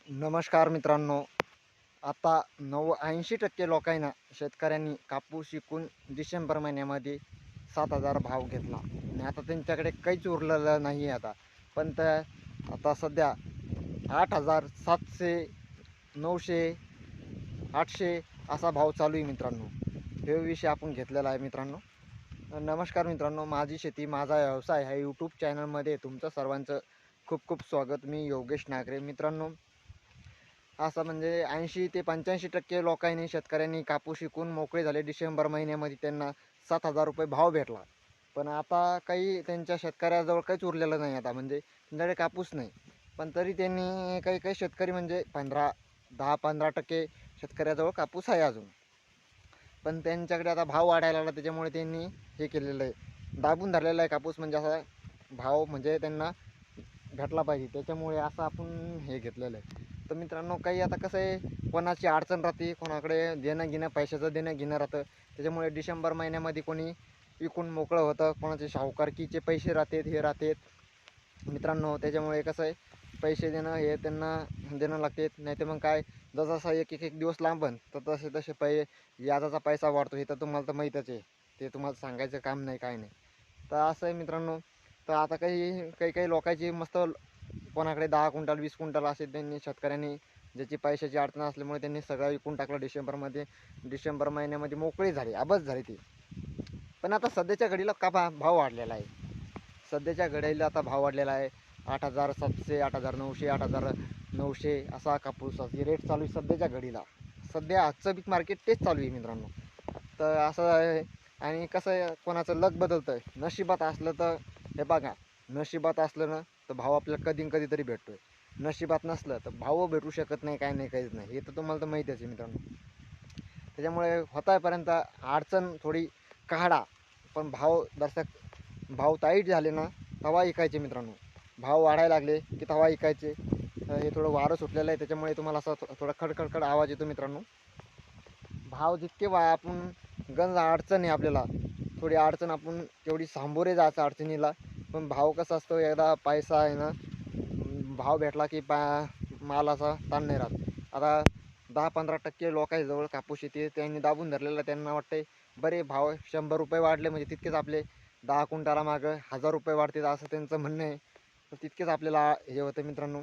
नमस्कार मित्रांनो. आता 80% लोकांना शेतकऱ्यांनी कापूस विकून डिसेंबर महिन्यामध्ये 7,000 भाव घेतला आणि आता त्यांच्याकडे काहीच उरलेलं नाही आता. पण आता सध्या 8,000, 700, 900, 800 असा भाव चालू आहे मित्रांनो. हे विषय आपण घेतलेला आहे मित्रांनो. नमस्कार मित्रांनो, माझी शेती माझा व्यवसाय ह्या यूट्यूब चॅनलमध्ये तुमचं सर्वांचं खूप खूप स्वागत. मी योगेश नागरे. मित्रांनो, असं म्हणजे 80 ते 85% लोकांनी शेतकऱ्यांनी कापूस विकून मोकळे झाले. डिसेंबर महिन्यामध्ये त्यांना 7,000 रुपये भाव भेटला. पण आता काही त्यांच्या शेतकऱ्याजवळ काहीच उरलेलं नाही आता, म्हणजे त्यांच्याकडे कापूस नाही. पण तरी त्यांनी काही काही शेतकरी म्हणजे 10-15% शेतकऱ्याजवळ कापूस आहे अजून. पण त्यांच्याकडे आता भाव वाढायला लागला, त्याच्यामुळे त्यांनी हे केलेलं आहे, दाबून धरलेला आहे कापूस. म्हणजे असा भाव म्हणजे त्यांना भेटला पाहिजे, त्याच्यामुळे असं आपण हे घेतलेलं आहे. तर मित्रांनो, काही आता कसं आहे, कोणाची अडचण राहते, कोणाकडे देणं घेणं, पैशाचं देणं घेणं राहतं. त्याच्यामुळे डिसेंबर महिन्यामध्ये कोणी विकून मोकळं होतं, कोणाचे सावकारकीचे पैसे राहतात, हे राहतात मित्रांनो. त्याच्यामुळे कसं आहे, पैसे देणं हे त्यांना देणं लागतात. नाही तर मग काय, जसा एक एक दिवस लांबन तर तसे तसे व्याजाचा पैसा वाढतो. हे तर तुम्हाला तर माहीतच आहे, ते तुम्हाला सांगायचं काम नाही, काय नाही. तर असं आहे मित्रांनो. तर आता काही काही काही लोकांची मस्त, कोणाकडे 10 क्विंटल 20 क्विंटल असे त्यांनी शेतकऱ्यांनी, ज्याची पैशाची अडचण असल्यामुळे त्यांनी सगळं विकून टाकलं डिसेंबरमध्ये. डिसेंबर महिन्यामध्ये मोकळी झाली, आबस झाली ती. पण आता सध्याच्या घडीला का भाव वाढलेला आहे. सध्याच्या घडीला आता भाव वाढलेला आहे. 8,700, 8,900, 8,900 असा कापूसाची रेट चालू आहे सध्याच्या घडीला. सध्या आजचं पीक मार्केट तेच चालू आहे मित्रांनो. तर असं आहे. आणि कसं आहे, कोणाचं लक बदलतं आहे. नशिबात असलं तर हे बघा, नशिबात असलं ना तर भाव आपल्याला कधी कधीतरी भेटतो आहे. नशिबात नसलं तर भाव भेटू शकत नाही, काय नाही, काहीच नाही. हे तर तुम्हाला तर माहितीच आहे मित्रांनो. त्याच्यामुळे होतापर्यंत अडचण थोडी काढा, पण भाव टाईट झाले ना तवा ऐकायचे मित्रांनो. भाव वाढायला लागले की तवा ऐकायचे. हे थोडं वारं सुटलेलं आहे, त्याच्यामुळे तुम्हाला असं थोडा खडखडखड आवाज येतो मित्रांनो. भाव जितके आपण गंज अडचण आहे आपल्याला, थोडी अडचण आपण तेवढी सामोरे जायचं अडचणीला. पण भाव कसा असतो, एकदा पैसा आहे ना, भाव भेटला की मालाचा ताण नाही राहत. आता 10-15% लोकांजवळ कापूस येते, त्यांनी दाबून धरलेला. त्यांना वाटते बरे भाव 100 रुपये वाढले म्हणजे तितकेच आपले 10 क्विंटाला मागं 1,000 रुपये वाढतील, असं त्यांचं म्हणणं आहे. तर तितकेच आपल्याला हे होतं मित्रांनो.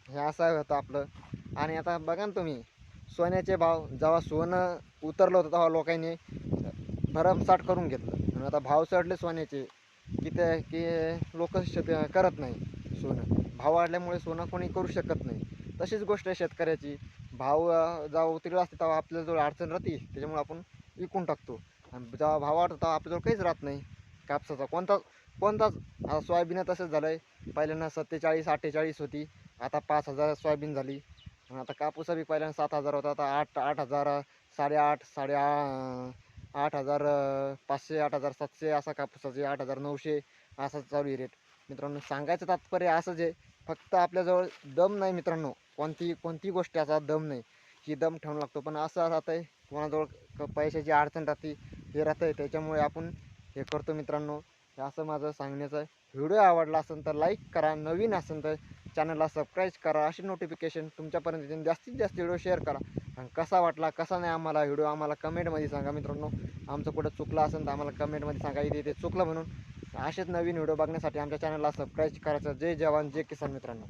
हे असं होतं आपलं. आणि आता बघा ना तुम्ही, सोन्याचे भाव जेव्हा सोनं उतरलं होतं तेव्हा लोकांनी भरमसाठ करून घेतलं. आणि आता भाव चढले सोन्याचे की लोक करत नाही सोनं. भाव वाढल्यामुळे सोनं कोणी करू शकत नाही. तशीच गोष्ट आहे शेतकऱ्याची. भाव जेव्हा उतरला असते तेव्हा आपल्याजवळ अडचण राहते, त्याच्यामुळे आपण विकून टाकतो. आणि जेव्हा भाव वाढतो तेव्हा आपल्याजवळ काहीच राहत नाही कापसाचा कोणताच. सोयाबीन तसंच झालं आहे. पहिल्यांदा 47-48 होती, आता 5,000 सोयाबीन झाली. आता कापूस बी पहिल्यांदा 7,000 होता, आता 8,000, 8,500, 8,500, 8,700 असा कापूसाचे, 8,900 असा चालू आहे रेट मित्रांनो. सांगायचं तात्पर्य असंच आहे, फक्त आपल्याजवळ दम नाही मित्रांनो. कोणती गोष्टीचा दम नाही, ही दम ठेवून लागतो. पण असं राहतं आहे, कोणाजवळ पैशाची अडचण राहते, हे राहतं आहे, त्याच्यामुळे आपण हे करतो मित्रांनो. हे असं माझं सांगण्याचं आहे. व्हिडिओ आवडला असेल तर लाईक करा, नवीन असेल तर चॅनलला सबस्क्राईब करा. अशी नोटिफिकेशन तुमच्यापर्यंत येईल. जास्तीत जास्त व्हिडिओ शेअर करा. आणि कसा वाटला कसा नाही आम्हाला व्हिडिओ आम्हाला कमेंटमध्ये सांगा मित्रांनो. आमचं कुठं चुकलं असेल तर आम्हाला कमेंटमध्ये सांगा, इथे ते चुकलं म्हणून. असेच नवीन व्हिडिओ बघण्यासाठी आमच्या चॅनलला सबस्क्राईब करायचं. जय जवान जय किसान मित्रांनो.